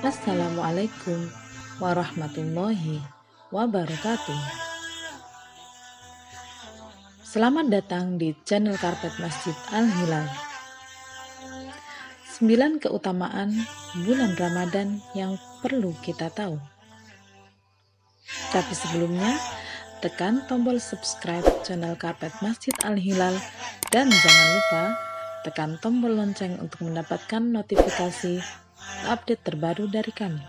Assalamualaikum warahmatullahi wabarakatuh. Selamat datang di channel Karpet Masjid Al-Hilal. 9 keutamaan bulan Ramadan yang perlu kita tahu. Tapi sebelumnya, tekan tombol subscribe channel Karpet Masjid Al-Hilal dan jangan lupa tekan tombol lonceng untuk mendapatkan notifikasi update terbaru dari kami.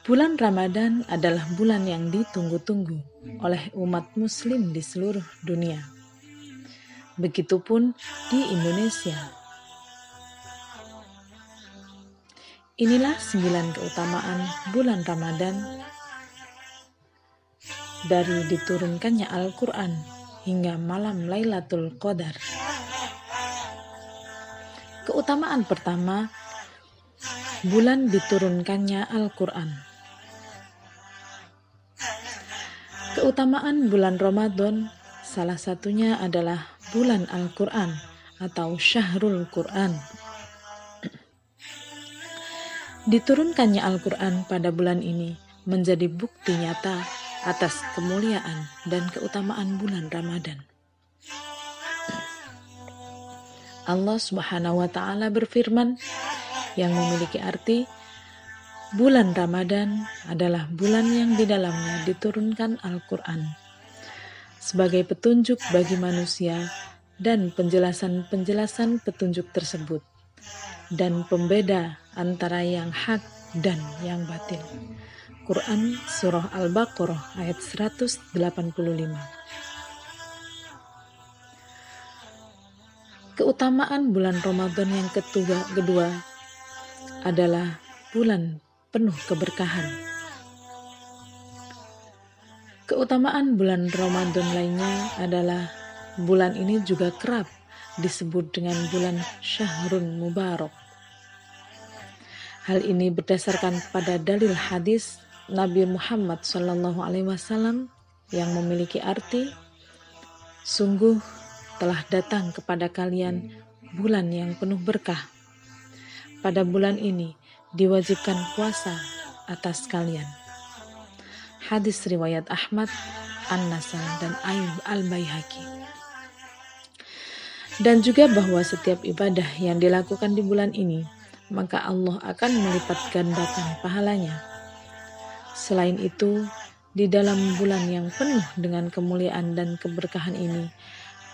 Bulan Ramadan adalah bulan yang ditunggu-tunggu oleh umat muslim di seluruh dunia. Begitupun di Indonesia. Inilah 9 keutamaan bulan Ramadan dari diturunkannya Al-Quran hingga malam Lailatul Qadar. Keutamaan pertama, bulan diturunkannya Al-Quran. Keutamaan bulan Ramadan salah satunya adalah bulan Al-Quran atau Syahrul Quran. Diturunkannya Al-Quran pada bulan ini menjadi bukti nyata atas kemuliaan dan keutamaan bulan Ramadan. Allah Subhanahu wa Ta'ala berfirman yang memiliki arti, bulan Ramadan adalah bulan yang di dalamnya diturunkan Al-Quran sebagai petunjuk bagi manusia dan penjelasan-penjelasan petunjuk tersebut dan pembeda antara yang hak dan yang batil. Quran Surah Al-Baqarah ayat 185. Keutamaan bulan Ramadan yang kedua adalah bulan penuh keberkahan. Keutamaan bulan Ramadan lainnya adalah bulan ini juga kerap disebut dengan bulan Syahrul Mubarak. Hal ini berdasarkan pada dalil hadis Nabi Muhammad SAW yang memiliki arti, sungguh telah datang kepada kalian bulan yang penuh berkah. Pada bulan ini diwajibkan puasa atas kalian. Hadis riwayat Ahmad, An-Nasai dan Al-Baihaqi. Dan juga bahwa setiap ibadah yang dilakukan di bulan ini, maka Allah akan melipat gandakan pahalanya. Selain itu, di dalam bulan yang penuh dengan kemuliaan dan keberkahan ini,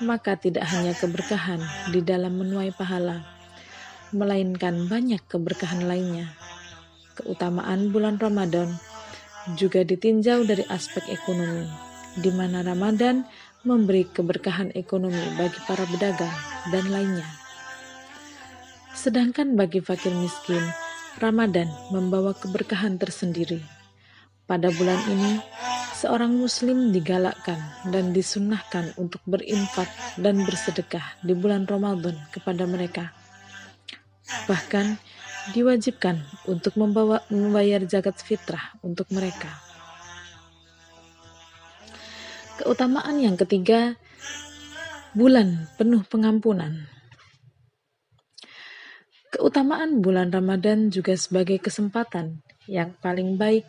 maka tidak hanya keberkahan di dalam menuai pahala, melainkan banyak keberkahan lainnya. Keutamaan bulan Ramadan juga ditinjau dari aspek ekonomi, di mana Ramadan memberi keberkahan ekonomi bagi para pedagang dan lainnya. Sedangkan bagi fakir miskin, Ramadan membawa keberkahan tersendiri. Pada bulan ini, seorang muslim digalakkan dan disunnahkan untuk berinfak dan bersedekah di bulan Ramadan kepada mereka. Bahkan diwajibkan untuk membayar zakat fitrah untuk mereka. Keutamaan yang ketiga, bulan penuh pengampunan. Keutamaan bulan Ramadan juga sebagai kesempatan yang paling baik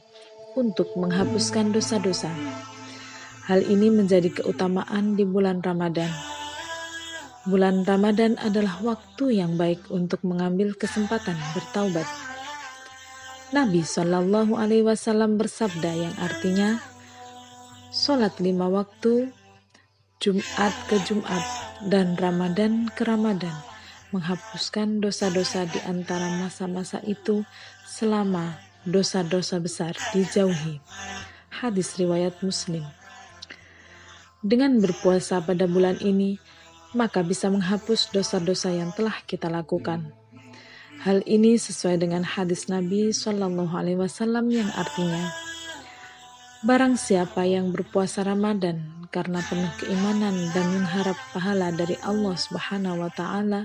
untuk menghapuskan dosa-dosa. Hal ini menjadi keutamaan di bulan Ramadan. Bulan Ramadan adalah waktu yang baik untuk mengambil kesempatan bertaubat. Nabi SAW bersabda yang artinya, sholat 5 waktu, Jumat ke Jumat, dan Ramadan ke Ramadan, menghapuskan dosa-dosa di antara masa-masa itu selama dosa-dosa besar dijauhi. Hadis riwayat Muslim. Dengan berpuasa pada bulan ini, maka bisa menghapus dosa-dosa yang telah kita lakukan. Hal ini sesuai dengan hadis Nabi SAW yang artinya, barang siapa yang berpuasa Ramadan karena penuh keimanan dan mengharap pahala dari Allah Subhanahu wa Ta'ala,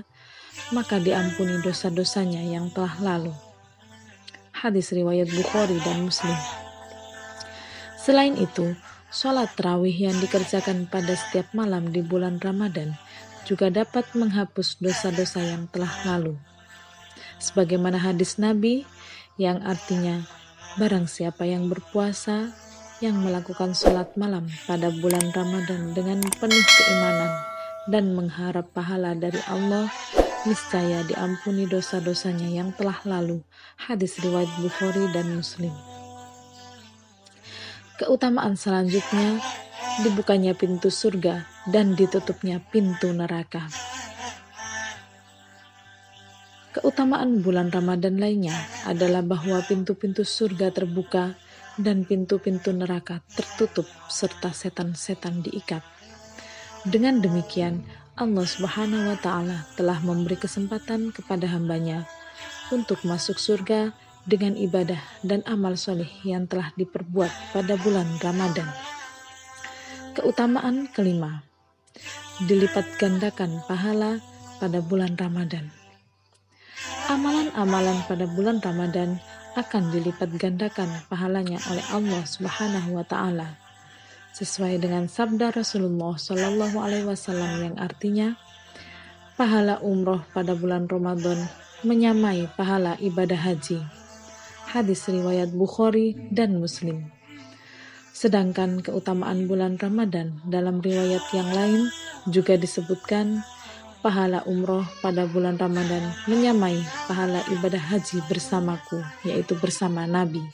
maka diampuni dosa-dosanya yang telah lalu. Hadis riwayat Bukhari dan Muslim. Selain itu, sholat tarawih yang dikerjakan pada setiap malam di bulan Ramadan juga dapat menghapus dosa-dosa yang telah lalu. Sebagaimana hadis Nabi yang artinya, barang siapa yang berpuasa, yang melakukan sholat malam pada bulan Ramadan dengan penuh keimanan dan mengharap pahala dari Allah, niscaya diampuni dosa-dosanya yang telah lalu. Hadis riwayat Bukhari dan Muslim. Keutamaan selanjutnya, dibukanya pintu surga dan ditutupnya pintu neraka. Keutamaan bulan Ramadan lainnya adalah bahwa pintu-pintu surga terbuka dan pintu-pintu neraka tertutup serta setan-setan diikat. Dengan demikian, Allah Subhanahu wa Ta'ala telah memberi kesempatan kepada hambanya untuk masuk surga dengan ibadah dan amal soleh yang telah diperbuat pada bulan Ramadan. Keutamaan kelima, dilipat gandakan pahala pada bulan Ramadan. Amalan-amalan pada bulan Ramadan akan dilipat gandakan pahalanya oleh Allah Subhanahu wa Ta'ala, sesuai dengan sabda Rasulullah Shallallahu Alaihi Wasallam yang artinya, pahala umroh pada bulan Ramadan menyamai pahala ibadah haji. Hadis riwayat Bukhari dan Muslim. Sedangkan keutamaan bulan Ramadan dalam riwayat yang lain juga disebutkan, pahala umroh pada bulan Ramadan menyamai pahala ibadah haji bersamaku, yaitu bersama Nabi.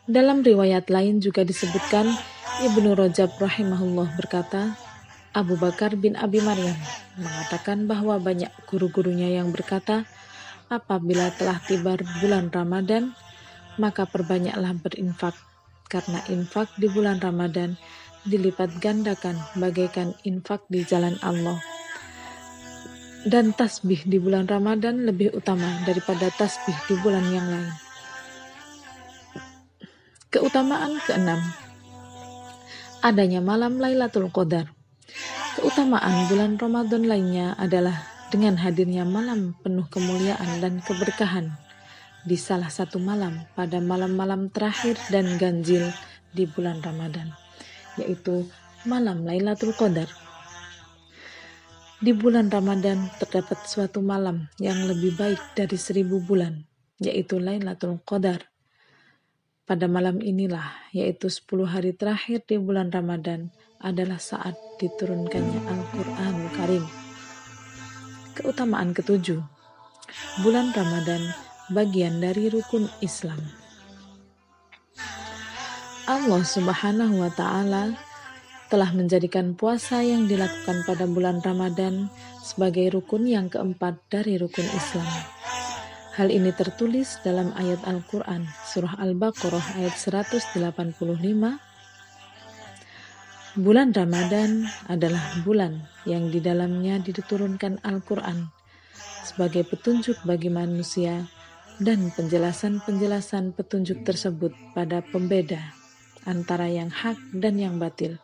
Dalam riwayat lain juga disebutkan, Ibnu Rajab rahimahullah berkata, Abu Bakar bin Abi Maryam mengatakan bahwa banyak guru-gurunya yang berkata, apabila telah tiba bulan Ramadan, maka perbanyaklah berinfak, karena infak di bulan Ramadan dilipat gandakan bagaikan infak di jalan Allah. Dan tasbih di bulan Ramadan lebih utama daripada tasbih di bulan yang lain. Keutamaan keenam, adanya malam Lailatul Qadar. Keutamaan bulan Ramadan lainnya adalah dengan hadirnya malam penuh kemuliaan dan keberkahan di salah satu malam pada malam-malam terakhir dan ganjil di bulan Ramadan, yaitu malam Lailatul Qadar. Di bulan Ramadan terdapat suatu malam yang lebih baik dari 1000 bulan, yaitu Lailatul Qadar. Pada malam inilah, yaitu 10 hari terakhir di bulan Ramadan, adalah saat diturunkannya Al-Quran Karim. Keutamaan ketujuh, bulan Ramadan bagian dari rukun Islam. Allah Subhanahu wa Ta'ala telah menjadikan puasa yang dilakukan pada bulan Ramadan sebagai rukun yang keempat dari rukun Islam. Hal ini tertulis dalam ayat Al-Quran, Surah Al-Baqarah ayat 185. Bulan Ramadan adalah bulan yang di dalamnya diturunkan Al-Quran sebagai petunjuk bagi manusia, dan penjelasan-penjelasan petunjuk tersebut pada pembeda antara yang hak dan yang batil.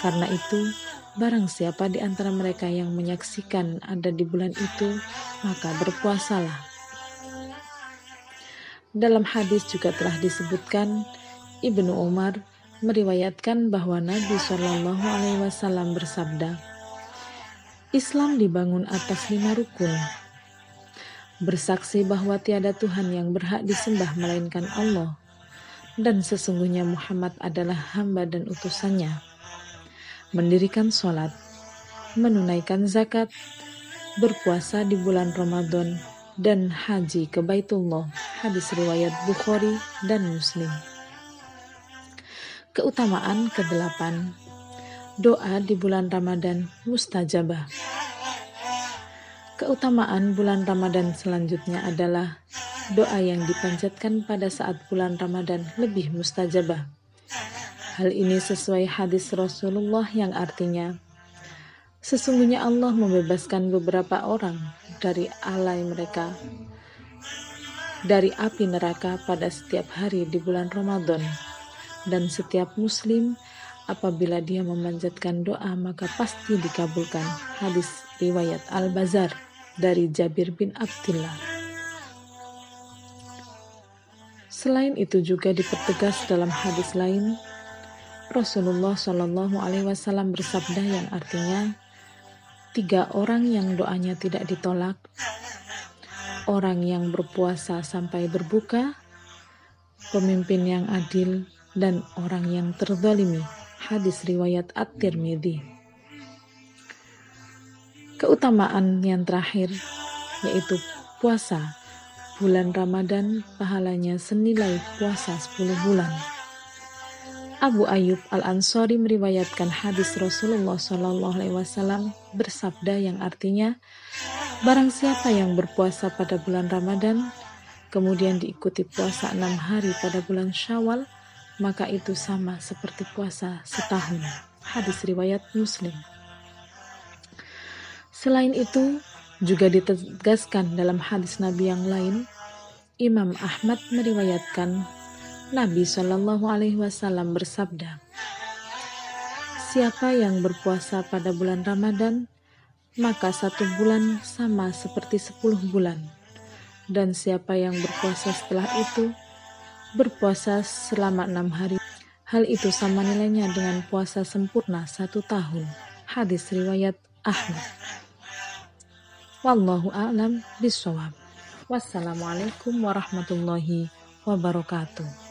Karena itu, barang siapa di antara mereka yang menyaksikan ada di bulan itu, maka berpuasalah. Dalam hadis juga telah disebutkan, Ibnu Umar meriwayatkan bahwa Nabi Shallallahu Alaihi Wasallam bersabda, Islam dibangun atas 5 rukun. Bersaksi bahwa tiada Tuhan yang berhak disembah melainkan Allah, dan sesungguhnya Muhammad adalah hamba dan utusannya. Mendirikan sholat, menunaikan zakat, berpuasa di bulan Ramadan, dan haji ke Baitullah. Hadis riwayat Bukhari dan Muslim. Keutamaan ke-8, doa di bulan Ramadan mustajabah. Keutamaan bulan Ramadan selanjutnya adalah doa yang dipanjatkan pada saat bulan Ramadan lebih mustajabah. Hal ini sesuai hadis Rasulullah yang artinya, sesungguhnya Allah membebaskan beberapa orang dari alai mereka dari api neraka pada setiap hari di bulan Ramadan, dan setiap muslim apabila dia memanjatkan doa maka pasti dikabulkan. Hadis riwayat Al-Bazar dari Jabir bin Abdullah. Selain itu juga dipertegas dalam hadis lain Rasulullah Shallallahu Alaihi Wasallam bersabda yang artinya 3 orang yang doanya tidak ditolak, orang yang berpuasa sampai berbuka, pemimpin yang adil, dan orang yang terzalimi. Hadis riwayat At-Tirmidzi. Keutamaan yang terakhir yaitu puasa bulan Ramadan, pahalanya senilai puasa 10 bulan. Abu Ayyub Al-Ansari meriwayatkan hadis Rasulullah SAW bersabda yang artinya, barang siapa yang berpuasa pada bulan Ramadan, kemudian diikuti puasa 6 hari pada bulan Syawal, maka itu sama seperti puasa setahun. Hadis riwayat Muslim. Selain itu, juga ditegaskan dalam hadis Nabi yang lain, Imam Ahmad meriwayatkan Nabi Shallallahu Alaihi Wasallam bersabda, siapa yang berpuasa pada bulan Ramadan, maka 1 bulan sama seperti 10 bulan. Dan siapa yang berpuasa setelah itu, berpuasa selama 6 hari. Hal itu sama nilainya dengan puasa sempurna 1 tahun. Hadis riwayat Ahmad. Wallahu a'lam bishawab. Wassalamualaikum warahmatullahi wabarakatuh.